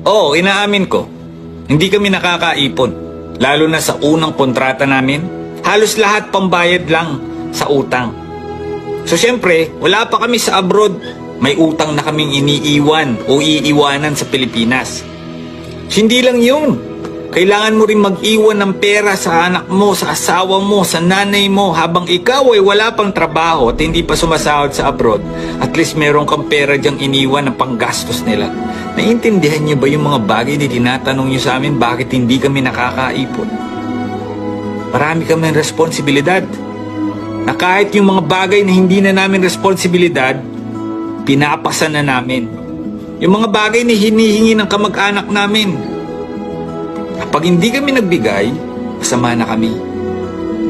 Oo, inaamin ko. Hindi kami nakakaipon. Lalo na sa unang kontrata namin, halos lahat pambayad lang sa utang. So syempre, wala pa kami sa abroad. May utang na kaming iniiwan o iiwanan sa Pilipinas. So, hindi lang yun. Kailangan mo rin mag-iwan ng pera sa anak mo, sa asawa mo, sa nanay mo habang ikaw ay wala pang trabaho at hindi pa sumasahod sa abroad. At least meron kang pera diyang iniwan ng panggastos nila. Naiintindihan niyo ba yung mga bagay na tinatanong niyo sa amin bakit hindi kami nakakaipon? Marami kami responsibilidad. Na kahit yung mga bagay na hindi na namin responsibilidad, pinapasan na namin. Yung mga bagay na hinihingi ng kamag-anak namin. Kapag hindi kami nagbigay, masama na kami.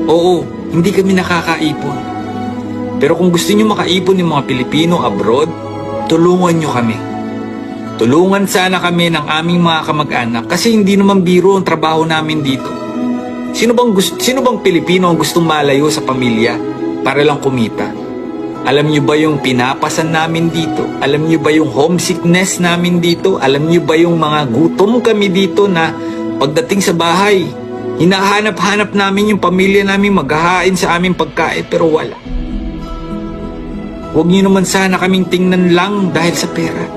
Oo, hindi kami nakakaipon. Pero kung gusto nyo makaipon yung mga Pilipino abroad, tulungan nyo kami. Tulungan sana kami ng aming mga kamag-anak kasi hindi naman biro ang trabaho namin dito. Sino bang Pilipino ang gustong malayo sa pamilya para lang kumita? Alam niyo ba yung pinapasan namin dito? Alam niyo ba yung homesickness namin dito? Alam niyo ba yung mga gutom kami dito na pagdating sa bahay, hinahanap-hanap namin yung pamilya namin maghahain sa aming pagkain pero wala. Huwag niyo naman sana kaming tingnan lang dahil sa pera.